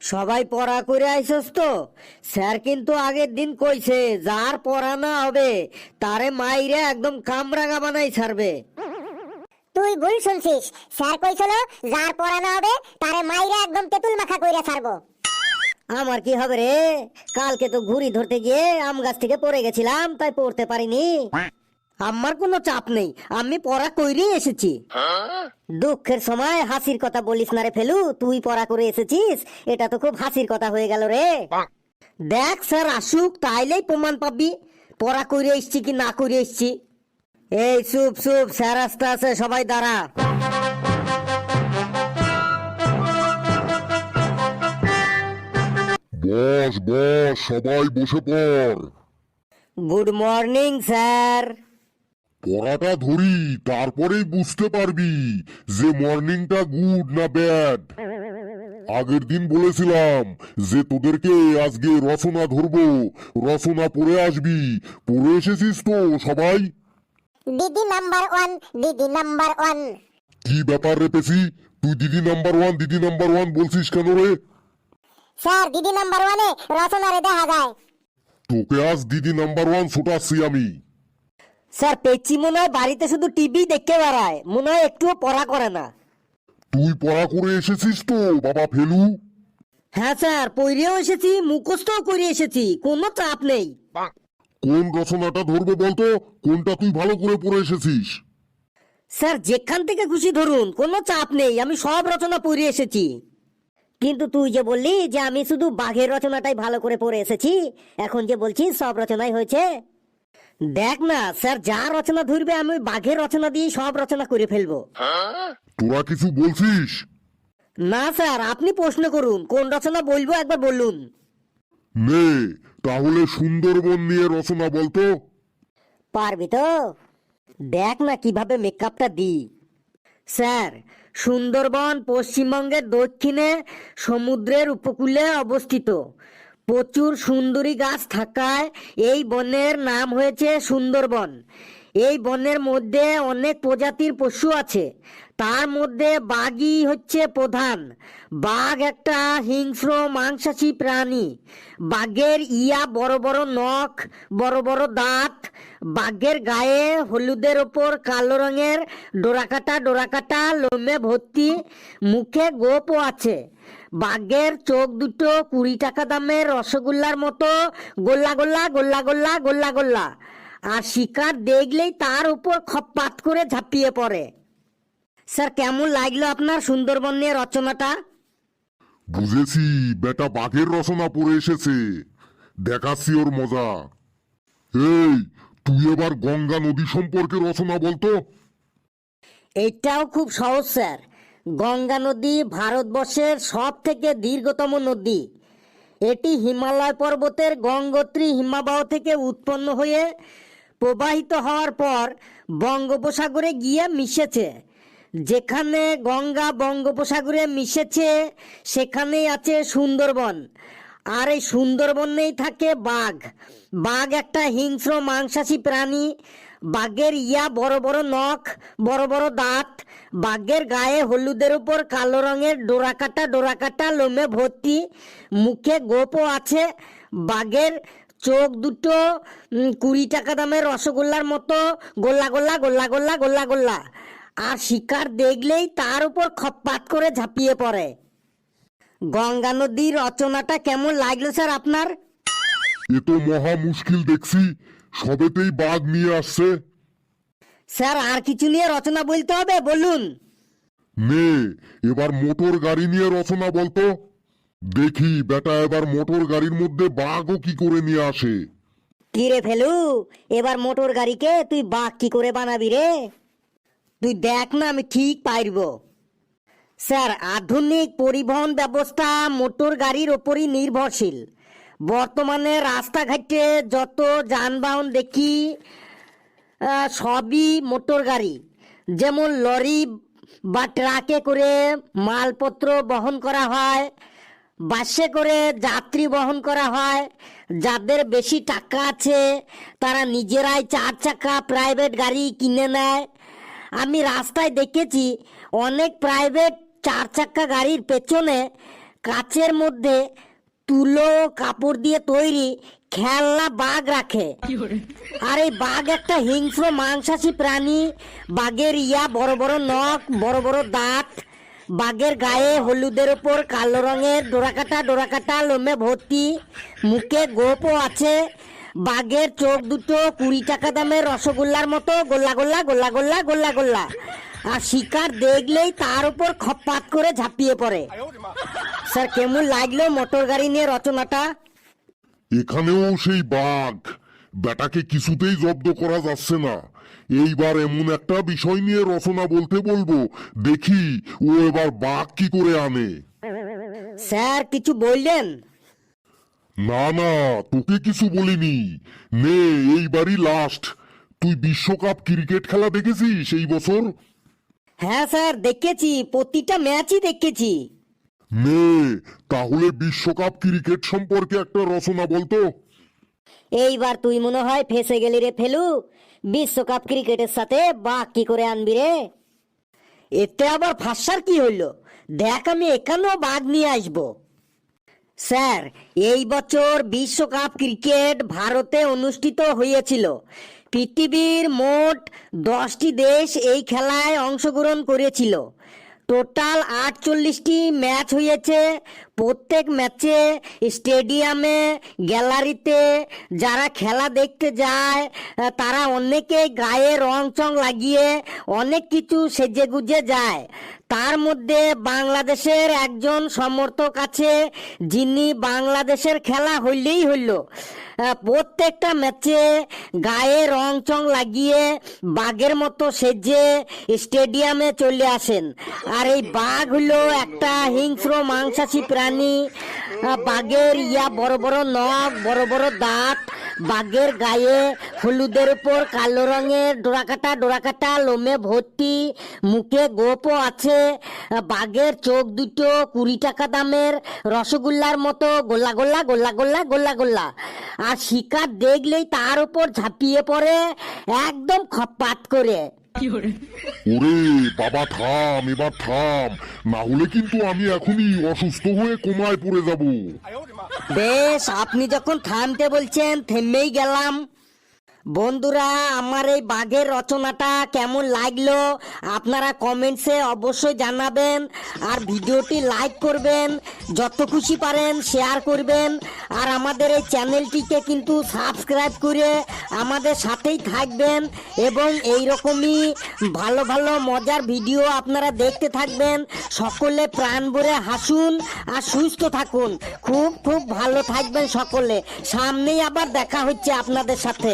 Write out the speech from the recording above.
সবাই পড়া করে আইসস তো? স্যার কিন্তু আগের দিন কইছে যার পড়া না হবে তারে মাইরে একদম কামরাঙা বানাই ছাড়বে। তুই ভুল শুনছিস, স্যার কইছিল যার পড়ানো হবে তারে মাইরা একদম তেঁতুল মাখা কইরা ছাড়বো। আমার কি হবে রে? কালকে তো ঘুড়ি ধরতে গিয়ে আম গাছ থেকে পড়ে গেছিলাম, তাই পড়তে পারিনি। আমার কোনো চাপ নেই, আমি পড়া কইরেই এসেছি। দুঃখের সময় হাসির কথা বলিস না রে ফেলু, তুই পড়া করে এসেছিস, এটা তো খুব হাসির কথা হয়ে গেল রে। দেখ স্যার আসুক, তাইলেই প্রমাণ পাবি পড়া কইরে এসছি কি না কইরে এসছি। এই চুপ চুপ, স্যার আসতে আছে, সবাই দাঁড়া। বস বস, সবাই বসে পড়। Good morning sir. পড়াটা ধরি, তারপরেই বুঝতে পারবি যে মর্নিংটা গুড না ব্যাড। আগের দিন বলেছিলাম যে তোদেরকে আজকে রচনা ধরবো, রচনা পড়ে আসবি। পড়ে এসেছিস তো সবাই? দিদি নাম্বার 1, দিদি নাম্বার 1। কি ব্যাপার রে পেছি, তুই দিদি নাম্বার 1 দিদি নাম্বার 1 বলছিস কেন রে? স্যার দিদি নাম্বার 1-এ রচনারে দেখা যায়। তোকে আজ দিদি নাম্বার 1 ছোটাচ্ছি আমি। স্যার পেচ্ছি মনে হয় বাড়িতে শুধু টিভি দেখে বেড়ায়, মনে হয় একটুও পড়া করে না। তুই পড়া করে এসেছিস তো বাবা ফেলু? হ্যাঁ স্যার, পড়েও এসেছি, মুখস্থও করে এসেছি, কোনো চাপ নেই। কোন রচনাটা ধরবো বলতো? কোনটা তুই ভালো করে পড়ে এসেছিস? স্যার যেখান থেকে খুশি ধরুন, কোনো চাপ নেই, আমি সব রচনা পড়ে এসেছি। কিন্তু তুই যে বললি যে আমি শুধু বাঘের রচনাটাই ভালো করে পড়ে এসেছি, এখন যে বলছিস সব রচনাই হয়েছে। দেখ না স্যার, যা রচনা ধরবে আমি ওই বাঘের রচনা দিয়ে সব রচনা করে ফেলবো। তোরা কিছু বলছিস? না স্যার, আপনি প্রশ্ন করুন, কোন রচনা বলবো একবার বলুন। নে, তাহলে সুন্দরবন নিয়ে রচনা বলতো। পারবি তো? দেখ না কিভাবে মেকআপটা দিই। স্যার, সুন্দরবন পশ্চিমবঙ্গের দক্ষিণে সমুদ্রের উপকূলে অবস্থিত। প্রচুর সুন্দরী গাছ থাকায় এই বনের নাম হয়েছে সুন্দরবন। এই বনের মধ্যে অনেক প্রজাতির পশু আছে, তার মধ্যে বাঘই হচ্ছে প্রধান। বাঘ একটা হিংস্র মাংসাশী প্রাণী। বাঘের বড় বড় নখ, বড় বড় দাঁত। বাঘের গায়ে হলুদের ওপর কালো রঙের ডোরাকাটা ডোরাকাটা লোমে ভর্তি। মুখে গোপও আছে। বাঘের চোখ দুটো 20 টাকা দামের রসগোল্লার মতো গোল্লা গোল্লা গোল্লা গোল্লা গোল্লা গোল্লা। আর শিকার দেখলেই তার উপর খপ্পাত করে ঝাঁপিয়ে পড়ে। স্যার কেমন লাগলো আপনার সুন্দরবন নিয়ে রচনাটা? বুঝেছি, বেটা বাঘের রচনা পড়ে এসেছে, দেখাচ্ছি ওর মজা। এই, তুই এবার গঙ্গা নদী সম্পর্কে রচনা বলতো। এইটাও খুব সহজ স্যার। গঙ্গা নদী ভারতবর্ষের সব থেকে দীর্ঘতম নদী। এটি হিমালয় পর্বতের গঙ্গোত্রী হিমাবাহ থেকে উৎপন্ন হয়ে প্রবাহিত হওয়ার পর বঙ্গোপসাগরে গিয়ে মিশেছে। যেখানে গঙ্গা বঙ্গোপসাগরে মিশেছে সেখানেই আছে সুন্দরবন। আর এই সুন্দরবনেই থাকে বাঘ। বাঘ একটা হিংস্র মাংসাশী প্রাণী। বাঘের বড় বড় নখ, বড় বড় দাঁত। বাঘের গায়ে হলুদের উপর কালো রঙের ডোরাকাটা ডোরাকাটা লোমে ভর্তি। মুখে গোপও আছে। বাঘের চোখ দুটো 20 টাকা দামের রসগোল্লার মতো গোল্লা গোল্লা গোল্লা গোল্লা গোল্লা গোল্লা। আর শিকার দেখলেই তার উপর খপ্পাত করে ঝাঁপিয়ে পড়ে। গঙ্গা নদীর রচনাটা কেমন লাগলো স্যার আপনার? এ তো মহা মুশকিল দেখছি, সবেতেই বাঘ নিয়ে আসছে। স্যার আর কিছু নিয়ে রচনা বলতে হবে, বলুন। নে, এবার মোটর গাড়ি নিয়ে রচনা বলতো। দেখি বেটা এবার মোটর গাড়ির মধ্যে বাঘও কি করে নিয়ে আসে। কি রে ফেলু, এবার মোটর গাড়িকে তুই বাঘ কি করে বানাবি রে? তুই দেখ না, আমি ঠিক পারব। স্যার, আধুনিক পরিবহন ব্যবস্থা মোটর গাড়ির ওপরই নির্ভরশীল। বর্তমানে রাস্তাঘাটে যত যানবাহন দেখি সবই মোটর গাড়ি। যেমন লরি বা ট্রাকে করে মালপত্র বহন করা হয়, বাসে করে যাত্রী বহন করা হয়। যাদের বেশি টাকা আছে তারা নিজেরাই 4 চাকা প্রাইভেট গাড়ি কিনে নেয়। আমি রাস্তায় দেখেছি অনেক প্রাইভেট 4 চাকা গাড়ির পেছনে কাচের মধ্যে তুলো কাপড় দিয়ে তৈরি খেলনা বাঘ রাখে। আর এই বাঘ একটা হিংস্র মাংসাশী প্রাণী। বাঘের বড় বড় নখ, বড় বড় দাঁত। বাঘের গায়ে হলুদের ওপর কালো রঙের ডোরাকাটা লোমে ভর্তি। মুখে গোপও আছে। বাঘের চোখ দুটো 20 টাকা দামের রসগোল্লার মতো গোল্লা গোল্লা গোল্লা গোল্লা গোল্লা গোল্লা। আর শিকার দেখলেই তার উপর খপ্পাত করে ঝাঁপিয়ে পড়ে। স্যার, কেমন লাগলো মোটর গাড়ি নিয়ে রচনাটা? এখানেও সেই বাঘ, বেটাকে কিছুতেই জব্দ করা যাচ্ছে না। এইবার এমন একটা বিষয় নিয়ে রচনা বলতে বলবো, দেখি ও এবার বাঘ কি করে আনে। স্যার, কিছু বললেন? না না, তোকে কিছু বলিনি। নে, এইবারই লাস্ট। তুই বিশ্বকাপ ক্রিকেট খেলা দেখেছিস এই বছর? হ্যাঁ স্যার, দেখেছি, প্রতিটা ম্যাচই দেখেছি। নে, তাহলে বিশ্বকাপ ক্রিকেট সম্পর্কে একটা রচনা বলতো। এইবার তুই মনে হয় ফেসে গেলি রে ফেলু। বিশ্বকাপ ক্রিকেটের সাথে বাঘ কি করে আনবি রে? এতে আবার ফাঁসার কি হইলো? দেখ, আমি এখানেও বাঘ নিয়ে আসবো। স্যার, এই বছর বিশ্বকাপ ক্রিকেট ভারতে অনুষ্ঠিত হয়েছিল। পৃথিবীর মোট 10টি দেশ এই খেলায় অংশগ্রহণ করেছিল। টোটাল 48টি ম্যাচ হয়েছে। প্রত্যেক ম্যাচে স্টেডিয়ামে, গ্যালারিতে যারা খেলা দেখতে যায় তারা অনেকেই গায়ে রং চং লাগিয়ে অনেক কিছু সেজেগুজে যায়। তার মধ্যে বাংলাদেশের একজন সমর্থক আছে, যিনি বাংলাদেশের খেলা হইলেই হইল প্রত্যেকটা ম্যাচে গায়ে রং চং লাগিয়ে বাঘের মতো সেজে স্টেডিয়ামে চলে আসেন। আর এই বাঘ হলো একটা হিংস্র মাংসাশী প্রাণী। বাঘের বড় বড় নখ, বড় বড় দাঁত। বাঘের গায়ে হলুদের উপর কালো রঙের ডোরাকাটা লোমে ভর্তি। মুখে গোপও আছে। বাঘের চোখ দুটো 20 টাকা দামের রসগোল্লার মতো গোল্লা গোল্লা গোল্লা গোল্লা গোল্লা গোল্লা। আর শিকার দেখলেই তার উপর ঝাঁপিয়ে পড়ে একদম খপ্পাত করে। ওরে বাবা, থাম, এবার থাম, না হলে কিন্তু আমি এখনই অসুস্থ হয়ে কোমায় পড়ে যাব। বেশ, আপনি যখন থামতে বলছেন থেমেই গেলাম। বন্ধুরা, আমার এই বাঘের রচনাটা কেমন লাগলো আপনারা কমেন্টসে অবশ্যই জানাবেন। আর ভিডিওটি লাইক করবেন, যত খুশি পারেন শেয়ার করবেন। আর আমাদের এই চ্যানেলটিকে কিন্তু সাবস্ক্রাইব করে আমাদের সাথেই থাকবেন এবং এই রকমই ভালো ভালো মজার ভিডিও আপনারা দেখতে থাকবেন। সকলে প্রাণ ভরে হাসুন আর সুস্থ থাকুন। খুব খুব ভালো থাকবেন সকলে। সামনেই আবার দেখা হচ্ছে আপনাদের সাথে।